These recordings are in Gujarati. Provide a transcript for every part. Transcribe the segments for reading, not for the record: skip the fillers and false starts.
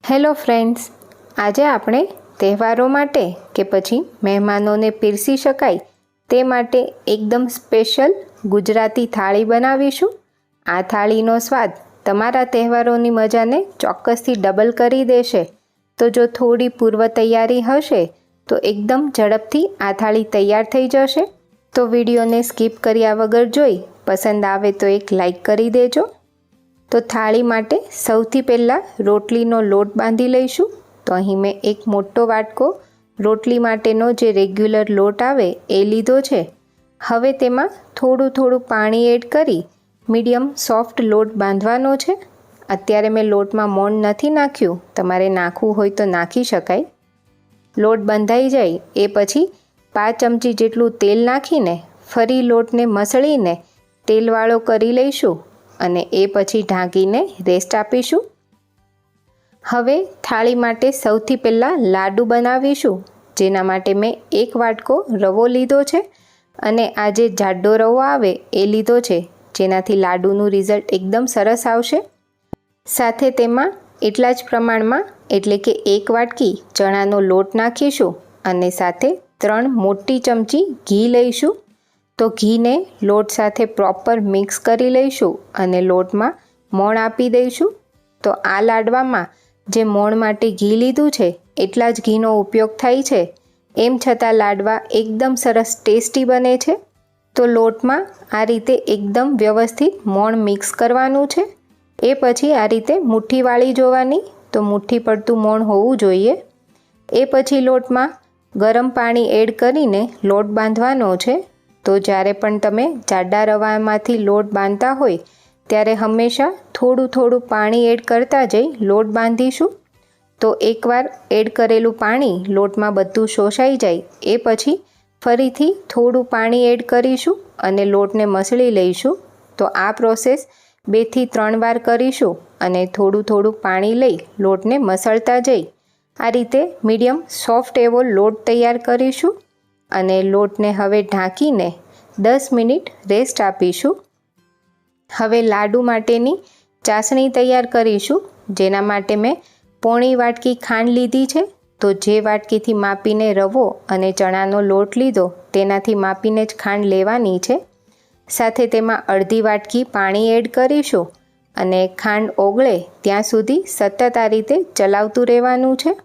હેલો ફ્રેન્ડ્સ, આજે આપણે તહેવારો માટે કે પછી મહેમાનોને પીરસી શકાય તે માટે એકદમ સ્પેશિયલ ગુજરાતી થાળી બનાવીશું. આ થાળીનો સ્વાદ તમારા તહેવારોની મજાને ચોક્કસથી ડબલ કરી દેશે. તો જો થોડી પૂર્વ તૈયારી હશે તો એકદમ ઝડપથી આ થાળી તૈયાર થઈ જશે. તો વિડીયોને સ્કીપ કર્યા વગર જોઈ પસંદ આવે તો એક લાઈક કરી દેજો. તો થાળી માટે સૌથી પહેલાં રોટલીનો લોટ બાંધી લઈશું. તો અહીં મેં એક મોટો વાટકો રોટલી માટેનો જે રેગ્યુલર લોટ આવે એ લીધો છે. હવે તેમાં થોડું પાણી એડ કરી મીડિયમ સોફ્ટ લોટ બાંધવાનો છે. અત્યારે મેં લોટમાં મોણ નથી નાખ્યું, તમારે નાખવું હોય તો નાખી શકાય. લોટ બંધાઈ જાય એ પછી 5 ચમચી જેટલું તેલ નાખીને ફરી લોટને મસળીને તેલવાળો કરી લઈશું અને એ પછી ઢાંકીને રેસ્ટ આપીશું. હવે થાળી માટે સૌથી પહેલાં લાડુ બનાવીશું, જેના માટે મેં એક વાટકો રવો લીધો છે અને આ જે જાડો રવો આવે એ લીધો છે, જેનાથી લાડુનું રિઝલ્ટ એકદમ સરસ આવશે. સાથે તેમાં એટલા જ પ્રમાણમાં એટલે કે 1 વાટકી ચણાનો લોટ નાખીશું અને સાથે 3 મોટી ચમચી ઘી લઈશું. તો ઘીને લોટ સાથે પ્રોપર મિક્સ કરી લઈશું અને લોટમાં મોણ આપી દઈશું. તો આ લાડવામાં જે મોણ માટે ઘી લીધું છે એટલા જ ઘીનો ઉપયોગ થાય છે. એમ છતાં લાડવા એકદમ સરસ ટેસ્ટી બને છે. તો લોટમાં આ રીતે એકદમ વ્યવસ્થિત મોણ મિક્સ કરવાનું છે. એ પછી આ રીતે મુઠ્ઠી વાળી જોવાની, તો મુઠ્ઠી પડતું મોણ હોવું જોઈએ. એ પછી લોટમાં ગરમ પાણી એડ કરીને લોટ બાંધવાનો છે. તો જ્યારે પણ તમે જાડા રવામાંથી લોટ બાંધતા હોય ત્યારે હંમેશા થોડું પાણી એડ કરતા જઈ લોટ બાંધીશું. તો એકવાર એડ કરેલું પાણી લોટમાં બધું શોષાઈ જાય એ પછી ફરીથી થોડું પાણી એડ કરીશું અને લોટને મસળી લઈશું. તો આ પ્રોસેસ 2 થી 3 વાર કરીશું અને થોડું પાણી લઈ લોટને મસળતા જઈ આ રીતે મીડિયમ સોફ્ટ એવો લોટ તૈયાર કરીશું અને લોટને હવે ઢાંકીને 10 મિનિટ રેસ્ટ આપીશું. હવે લાડુ માટેની ચાસણી તૈયાર કરીશું, જેના માટે મેં પોણી વાટકી ખાંડ લીધી છે. તો જે વાટકીથી માપીને રવો અને ચણાનો લોટ લીધો તેનાથી માપીને જ ખાંડ લેવાની છે. સાથે તેમાં અડધી વાટકી પાણી એડ કરીશું અને ખાંડ ઓગળે ત્યાં સુધી સતત આ રીતે ચલાવતું રહેવાનું છે.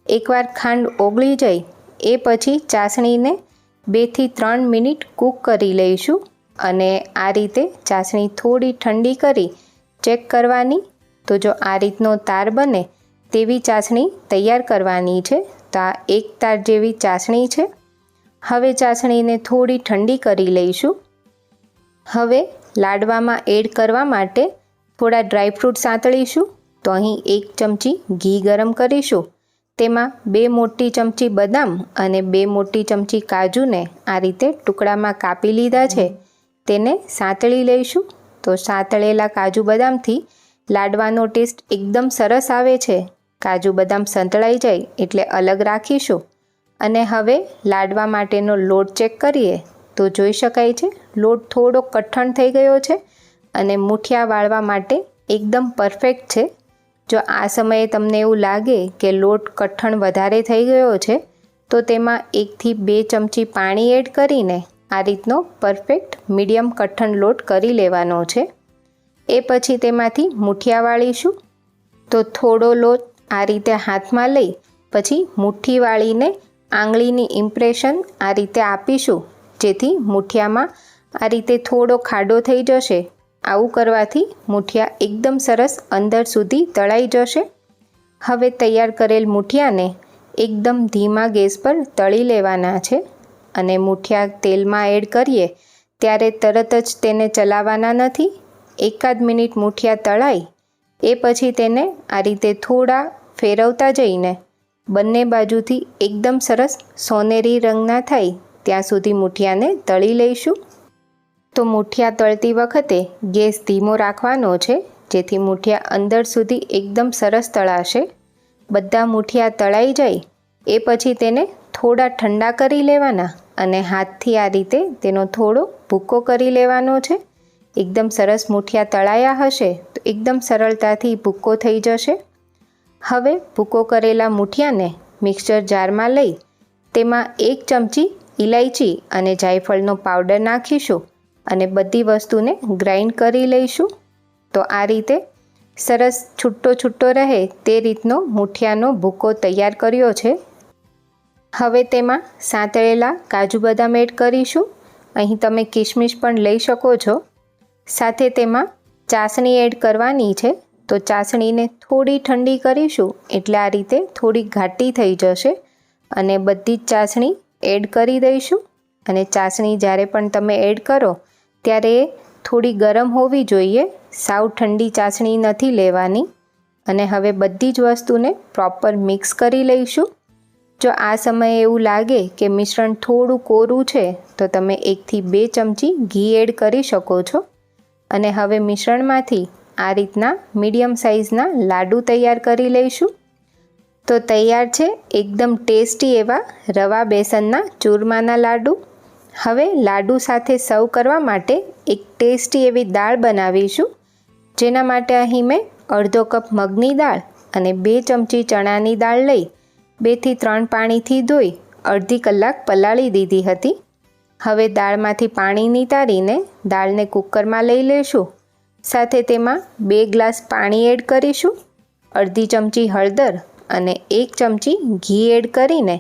એકવાર ખાંડ ઓગળી જાય એ પછી ચાસણીને 2 થી 3 મિનિટ કૂક કરી લઈશું અને આ રીતે ચાસણી થોડી ઠંડી કરી ચેક કરવાની. તો જો આ રીતનો તાર બને તેવી ચાસણી તૈયાર કરવાની છે. તો આ 1 તાર જેવી ચાસણી છે. હવે ચાસણીને થોડી ઠંડી કરી લઈશું. હવે લાડવામાં એડ કરવા માટે થોડા ડ્રાયફ્રૂટ સાંતળીશું. તો અહીં 1 ચમચી ઘી ગરમ કરીશું. તેમાં 2 મોટી ચમચી બદામ અને 2 મોટી ચમચી કાજુને આ રીતે ટુકડામાં કાપી લીધા છે, તેને સાંતળી લઈશું. તો સાંતળેલા કાજુ બદામથી લાડવાનો ટેસ્ટ એકદમ સરસ આવે છે. કાજુ બદામ સંતળાઈ જાય એટલે અલગ રાખીશું. અને હવે લાડવા માટેનો લોટ ચેક કરીએ તો જોઈ શકાય છે લોટ થોડો કઠણ થઈ ગયો છે અને મૂઠિયા વાળવા માટે એકદમ પરફેક્ટ છે. જો આ સમયે તમને એવું લાગે કે લોટ કઠણ વધારે થઈ ગયો છે તો તેમાં 1 થી 2 ચમચી પાણી એડ કરીને આ રીતનો પરફેક્ટ મીડિયમ કઠણ લોટ કરી લેવાનો છે. એ પછી તેમાંથી મૂઠિયા વાળીશું. તો થોડો લોટ આ રીતે હાથમાં લઈ પછી મુઠ્ઠી વાળીને આંગળીની ઇમ્પ્રેશન આ રીતે આપીશું, જેથી મૂઠિયામાં આ રીતે થોડો ખાડો થઈ જશે. આવું કરવાથી મૂઠિયા એકદમ સરસ અંદર સુધી તળાઈ જશે. હવે તૈયાર કરેલ મૂઠિયાને એકદમ ધીમા ગેસ પર તળી લેવાના છે અને મૂઠિયા તેલમાં એડ કરીએ ત્યારે તરત જ તેને ચલાવવાના નથી. 1 મિનિટ મૂઠિયા તળાય એ પછી તેને આ રીતે થોડા ફેરવતા જઈને બંને બાજુથી એકદમ સરસ સોનેરી રંગના થાય ત્યાં સુધી મૂઠિયાને તળી લઈશું. તો મૂઠિયા તળતી વખતે ગેસ ધીમો રાખવાનો છે, જેથી મૂઠિયા અંદર સુધી એકદમ સરસ તળાશે. બધા મૂઠિયા તળાઈ જાય એ પછી તેને થોડા ઠંડા કરી લેવાના અને હાથથી આ રીતે તેનો થોડો ભૂકો કરી લેવાનો છે. એકદમ સરસ મૂઠિયા તળાયા હશે તો એકદમ સરળતાથી ભૂકો થઈ જશે. હવે ભૂકો કરેલા મૂઠિયાને મિક્સર જારમાં લઈ તેમાં 1 ચમચી ઇલાયચી અને જાયફળનો પાવડર નાખીશું અને બધી વસ્તુને ગ્રાઇન્ડ કરી લઈશું. તો આ રીતે સરસ છૂટો રહે તે રીતનો મૂઠિયાનો ભૂકો તૈયાર કર્યો છે. હવે તેમાં સાંતળેલા કાજુ બદામ એડ કરીશું. અહીં તમે કિશમિશ પણ લઈ શકો છો. સાથે તેમાં ચાસણી એડ કરવાની છે. તો ચાસણીને થોડી ઠંડી કરીશું એટલે આ રીતે થોડી ઘાટી થઈ જશે અને બધી જ ચાસણી એડ કરી દઈશું. અને ચાસણી જ્યારે પણ તમે એડ કરો ત્યારે થોડી ગરમ હોવી જોઈએ, સાવ ઠંડી ચાસણી નથી લેવાની. અને હવે બધી જ વસ્તુને પ્રોપર મિક્સ કરી લઈશું. જો આ સમયે એવું લાગે કે મિશ્રણ થોડું કોરું છે તો તમે 1 થી 2 ચમચી ઘી એડ કરી શકો છો. અને હવે મિશ્રણમાંથી આ રીતના મીડિયમ સાઇઝના લાડુ તૈયાર કરી લઈશું. તો તૈયાર છે એકદમ ટેસ્ટી એવા રવા બેસનના ચૂરમાના લાડુ. હવે લાડુ સાથે સર્વ કરવા માટે એક ટેસ્ટી એવી દાળ બનાવીશું. જેના માટે અહીં મેં અડધો કપ મગની દાળ અને 2 ચમચી ચણાની દાળ લઈ 2 થી 3 પાણીથી ધોઈ અડધી કલાક પલાળી દીધી હતી. હવે દાળમાંથી પાણી નિતારીને દાળને કુકરમાં લઈ લઈશું. સાથે તેમાં 2 ગ્લાસ પાણી એડ કરીશું, અડધી ચમચી હળદર અને 1 ચમચી ઘી એડ કરીને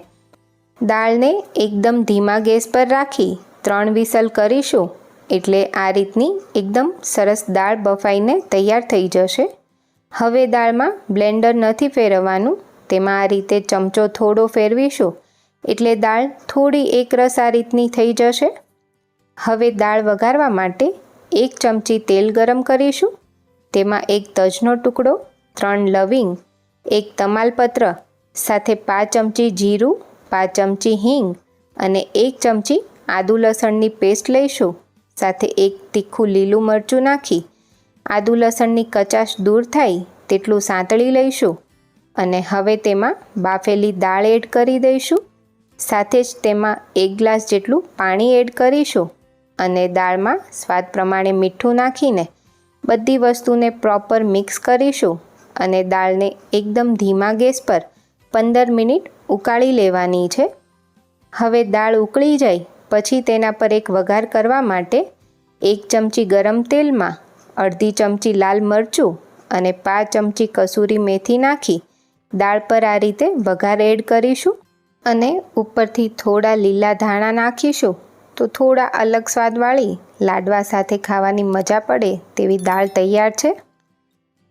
દાળને એકદમ ધીમા ગેસ પર રાખી 3 વિસલ કરીશું. એટલે આ રીતની એકદમ સરસ દાળ બફાઈને તૈયાર થઈ જશે. હવે દાળમાં બ્લેન્ડર નથી ફેરવવાનું, તેમાં આ રીતે ચમચો થોડો ફેરવીશું એટલે દાળ થોડી એકરસ આ રીતની થઈ જશે. હવે દાળ વઘારવા માટે 1 ચમચી તેલ ગરમ કરીશું. તેમાં 1 તજનો ટુકડો, 3 લવિંગ, 1 તમાલપત્ર, સાથે 5 ચમચી જીરું, 5 ચમચી હિંગ અને 1 ચમચી આદુ લસણની પેસ્ટ લઈશું. સાથે 1 તીખું લીલું મરચું નાખી આદુ લસણની કચાશ દૂર થાય તેટલું સાંતળી લઈશું. અને હવે તેમાં બાફેલી દાળ એડ કરી દઈશું. સાથે જ તેમાં 1 ગ્લાસ જેટલું પાણી એડ કરીશું અને દાળમાં સ્વાદ પ્રમાણે મીઠું નાખીને બધી વસ્તુને પ્રોપર મિક્સ કરીશું અને દાળને એકદમ ધીમા ગેસ પર 15 મિનિટ ઉકાળી લેવાની છે. હવે દાળ ઉકળી જાય પછી તેના પર એક વઘાર કરવા માટે 1 ચમચી ગરમ તેલમાં અડધી ચમચી લાલ મરચું અને 5 ચમચી કસૂરી મેથી નાખી દાળ પર આ રીતે વઘાર એડ કરીશું અને ઉપરથી થોડા લીલા ધાણા નાખીશું. તો થોડા અલગ સ્વાદવાળી લાડવા સાથે ખાવાની મજા પડે તેવી દાળ તૈયાર છે.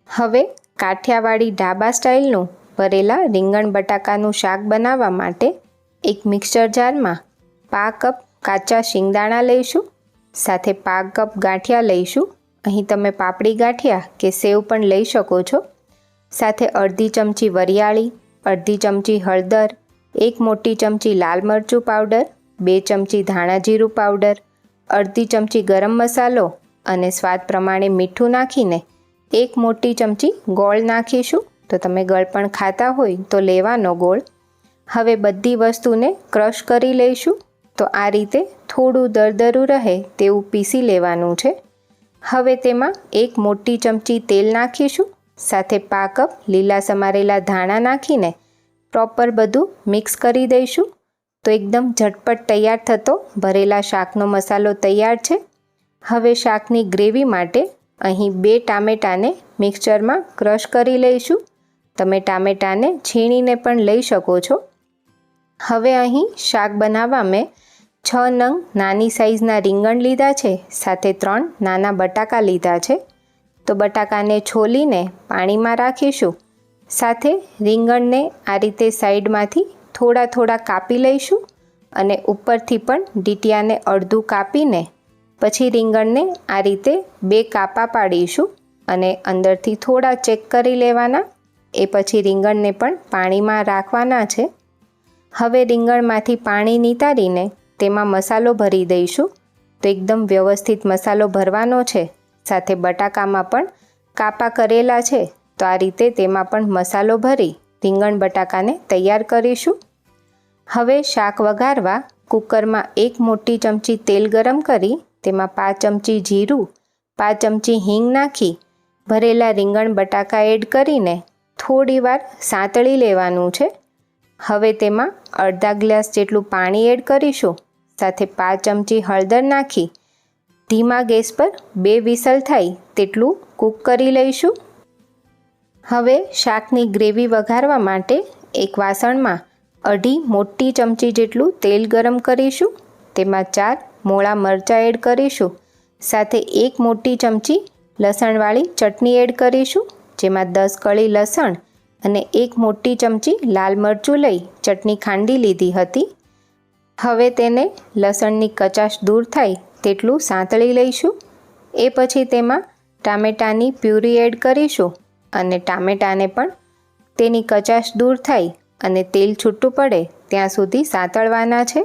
હવે કાઠિયાવાડી ઢાબા સ્ટાઇલનું ભરેલા રીંગણ બટાકાનું શાક બનાવવા માટે એક મિક્સર જારમાં 1/2 કપ કાચા શિંગદાણા લઈશું. સાથે 1/2 કપ ગાંઠિયા લઈશું. અહીં તમે પાપડી ગાંઠિયા કે સેવ પણ લઈ શકો છો. સાથે અડધી ચમચી વરિયાળી, અડધી ચમચી હળદર, 1 મોટી ચમચી લાલ મરચું પાવડર, 2 ચમચી ધાણા જીરું પાવડર, અડધી ચમચી ગરમ મસાલો અને સ્વાદ પ્રમાણે મીઠું નાખીને 1 મોટી ચમચી ગોળ નાખીશું. તો તમે ગળપણ ખાતા હોય તો લેવાનો ગોળ. હવે બધી વસ્તુને ક્રશ કરી લઈશું. તો આ રીતે થોડું દરદરું રહે તેવું પીસી લેવાનું છે. હવે તેમાં 1 મોટી ચમચી તેલ નાખીશું. સાથે 1/2 કપ લીલા સમારેલા ધાણા નાખીને પ્રોપર બધું મિક્સ કરી દઈશું. તો એકદમ ઝટપટ તૈયાર થતો ભરેલા શાકનો મસાલો તૈયાર છે. હવે શાકની ગ્રેવી માટે અહીં 2 ટામેટાને મિક્સચરમાં ક્રશ કરી લઈશું. તમે ટામેટાને છીણીને પણ લઈ શકો છો. હવે અહીં શાક બનાવવા મેં 6 નંગ નાની સાઇઝના રીંગણ લીધા છે. સાથે 3 નાના બટાકા લીધા છે. તો બટાકાને છોલીને પાણીમાં રાખીશું. સાથે રીંગણને આ રીતે સાઈડમાંથી થોડા કાપી લઈશું અને ઉપરથી પણ ડીટિયાને અડધું કાપીને પછી રીંગણને આ રીતે 2 કાપા પાડીશું અને અંદરથી થોડા ચેક કરી લેવાના. એ પછી રીંગણને પણ પાણીમાં રાખવાના છે. હવે રીંગણમાંથી પાણી નિતારીને તેમાં મસાલો ભરી દઈશું. તો એકદમ વ્યવસ્થિત મસાલો ભરવાનો છે. સાથે બટાકામાં પણ કાપા કરેલા છે. તો આ રીતે તેમાં પણ મસાલો ભરી રીંગણ બટાકાને તૈયાર કરીશું. હવે શાક વઘારવા કુકરમાં 1 મોટી ચમચી તેલ ગરમ કરી તેમાં 5 ચમચી જીરું, 5 ચમચી હિંગ નાખી ભરેલા રીંગણ બટાકા એડ કરીને થોડીવાર સાંતળી લેવાનું છે. હવે તેમાં અડધા ગ્લાસ જેટલું પાણી એડ કરીશું. સાથે 5 ચમચી હળદર નાખી ધીમા ગેસ પર 2 વિસલ થાય તેટલું કૂક કરી લઈશું. હવે શાકની ગ્રેવી વઘારવા માટે એક વાસણમાં 1.5 મોટી ચમચી જેટલું તેલ ગરમ કરીશું. તેમાં 4 મોળા મરચાં એડ કરીશું. સાથે 1 મોટી ચમચી લસણવાળી ચટણી એડ કરીશું, જેમાં 10 કળી લસણ અને 1 મોટી ચમચી લાલ મરચું લઈ ચટણી ખાંડી લીધી હતી. હવે તેને લસણની કચાશ દૂર થાય તેટલું સાંતળી લઈશું. એ પછી તેમાં ટામેટાની પ્યુરી એડ કરીશું અને ટામેટાને પણ તેની કચાશ દૂર થાય અને તેલ છૂટું પડે ત્યાં સુધી સાંતળવાના છે.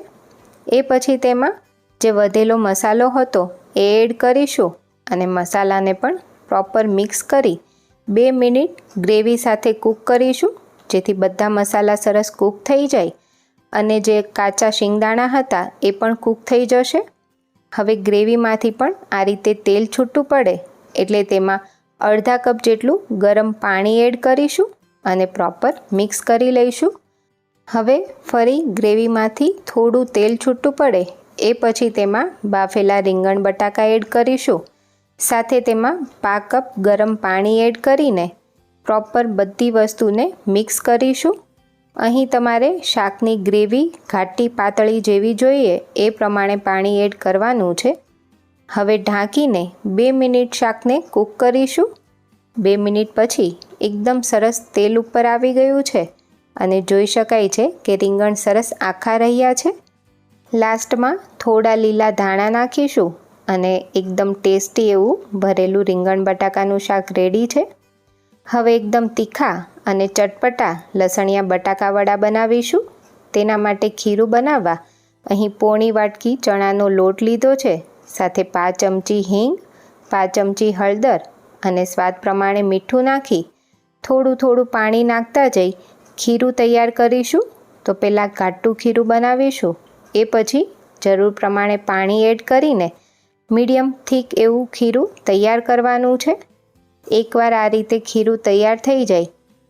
એ પછી તેમાં જે વધેલો મસાલો હતો એ એડ કરીશું અને મસાલાને પણ પ્રોપર મિક્સ કરી 2 મિનિટ ગ્રેવી સાથે કૂક કરીશું, જેથી બધા મસાલા સરસ કૂક થઈ જાય અને જે કાચા શિંગદાણા હતા એ પણ કૂક થઈ જશે. હવે ગ્રેવીમાંથી પણ આ રીતે તેલ છૂટું પડે એટલે તેમાં અડધા કપ જેટલું ગરમ પાણી એડ કરીશું અને પ્રોપર મિક્સ કરી લઈશું. હવે ફરી ગ્રેવીમાંથી થોડું તેલ છૂટું પડે એ પછી તેમાં બાફેલા રીંગણ બટાકા એડ કરીશું. સાથે તેમાં 5 કપ ગરમ પાણી એડ કરીને પ્રોપર બધી વસ્તુને મિક્સ કરીશું. અહીં તમારે શાકની ગ્રેવી ઘાટી પાતળી જેવી જોઈએ એ પ્રમાણે પાણી એડ કરવાનું છે. હવે ઢાંકીને 2 મિનિટ શાકને કૂક કરીશું. 2 મિનિટ પછી એકદમ સરસ તેલ ઉપર આવી ગયું છે અને જોઈ શકાય છે કે રીંગણ સરસ આખા રહ્યા છે. લાસ્ટમાં થોડા લીલા ધાણા નાખીશું અને એકદમ ટેસ્ટી એવું ભરેલું રીંગણ બટાકાનું શાક રેડી છે. હવે એકદમ તીખા અને ચટપટા લસણિયા બટાકા વડા બનાવીશું. તેના માટે ખીરું બનાવવા અહીં પોણી વાટકી ચણાનો લોટ લીધો છે. સાથે 5 ચમચી હિંગ, 5 ચમચી હળદર અને સ્વાદ પ્રમાણે મીઠું નાખી થોડું પાણી નાખતા જઈ ખીરું તૈયાર કરીશું. તો પહેલાં ઘાટું ખીરું બનાવીશું, એ પછી જરૂર પ્રમાણે પાણી એડ કરીને મીડિયમ થીક એવું ખીરું તૈયાર કરવાનું છે. એકવાર આ રીતે ખીરું તૈયાર થઈ જાય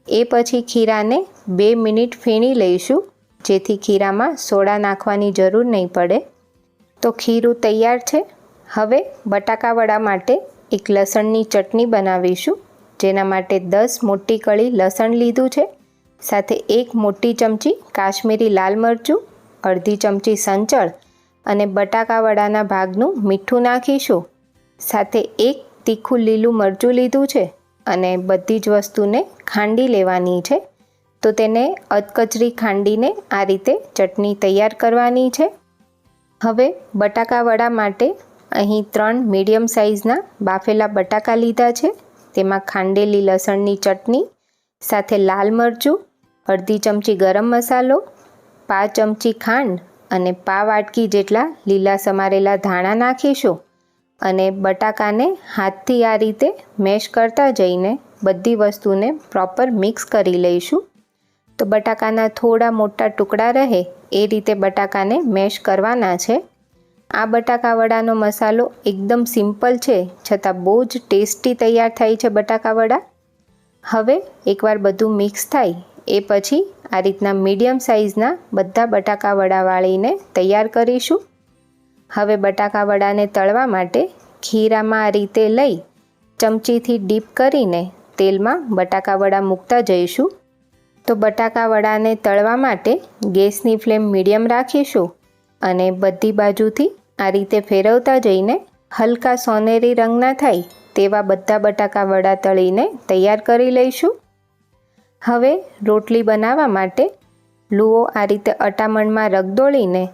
એ પછી ખીરાને 2 મિનિટ ફેણી લઈશું, જેથી ખીરામાં સોડા નાખવાની જરૂર નહીં પડે. તો ખીરું તૈયાર છે. હવે બટાકા વડા માટે એક લસણની ચટણી બનાવીશું, જેના માટે 10 મોટી કળી લસણ લીધું છે. સાથે 1 મોટી ચમચી કાશ્મીરી લાલ મરચું, અડધી ચમચી સંચળ અને બટાકા વડાના ભાગનું મીઠું નાખીશું. સાથે 1 તીખું લીલું મરચું લીધું છે અને બધી જ વસ્તુને ખાંડી લેવાની છે. તો તેને અધકચરી ખાંડીને આ રીતે ચટણી તૈયાર કરવાની છે. હવે બટાકા વડા માટે અહીં 3 મીડિયમ સાઇઝના બાફેલા બટાકા લીધા છે. તેમાં ખાંડેલી લસણની ચટણી, સાથે લાલ મરચું, અડધી ચમચી ગરમ મસાલો, 5 ચમચી ખાંડ અને 1/2 વાટકી જેટલા લીલા સમારેલા ધાણા નાખીશું અને બટાકાને હાથથી આ રીતે મેશ કરતા જઈને બધી વસ્તુને પ્રોપર મિક્સ કરી લઈશું. તો બટાકાના થોડા મોટા ટુકડા રહે એ રીતે બટાકાને મેશ કરવાના છે. આ બટાકા વડાનો મસાલો એકદમ સિમ્પલ છે, છતાં બહુ જ ટેસ્ટી તૈયાર થાય છે બટાકા વડા. હવે એકવાર બધું મિક્સ થાય એ પછી આ રીતના મીડિયમ સાઇઝના બધા બટાકા વડા વાળીને તૈયાર કરીશું. હવે બટાકા વડાને તળવા માટે ખીરામાં આ રીતે લઈ ચમચીથી ડીપ કરીને તેલમાં બટાકા વડા મૂકતા જઈશું. તો બટાકા વડાને તળવા માટે ગેસની ફ્લેમ મીડિયમ રાખીશું અને બધી બાજુથી આ રીતે ફેરવતા જઈને હલકા સોનેરી રંગના થાય તેવા બધા બટાકા વડા તળીને તૈયાર કરી લઈશું. હવે રોટલી બનાવવા માટે લુઓ આ રીતે અટામણમાં રગદોળીને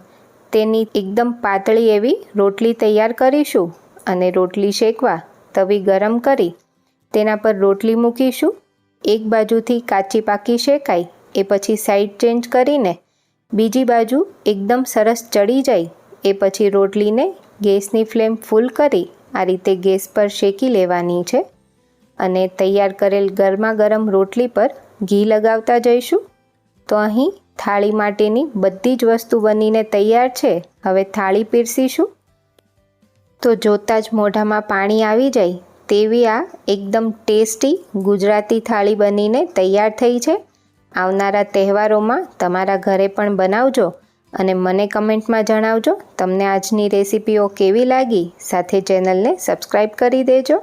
તેની એકદમ પાતળી એવી રોટલી તૈયાર કરીશું અને રોટલી શેકવા તવી ગરમ કરી તેના પર રોટલી મૂકીશું. એક બાજુથી કાચી પાકી શેકાય એ પછી સાઈડ ચેન્જ કરીને બીજી બાજુ એકદમ સરસ ચડી જાય એ પછી રોટલીને ગેસની ફ્લેમ ફૂલ કરી આ રીતે ગેસ પર શેકી લેવાની છે અને તૈયાર કરેલ ગરમા ગરમ રોટલી પર ઘી લગાવતા જઈશું. તો અહીં થાળી માટેની બધી જ વસ્તુ બનીને તૈયાર છે. હવે થાળી પીરસીશું. તો જોતાં જ મોઢામાં પાણી આવી જાય તેવી આ એકદમ ટેસ્ટી ગુજરાતી થાળી બનીને તૈયાર થઈ છે. આવનારા તહેવારોમાં તમારા ઘરે પણ બનાવજો અને મને કમેન્ટમાં જણાવજો તમને આજની રેસીપીઓ કેવી લાગી. સાથે ચેનલને સબસ્ક્રાઈબ કરી દેજો.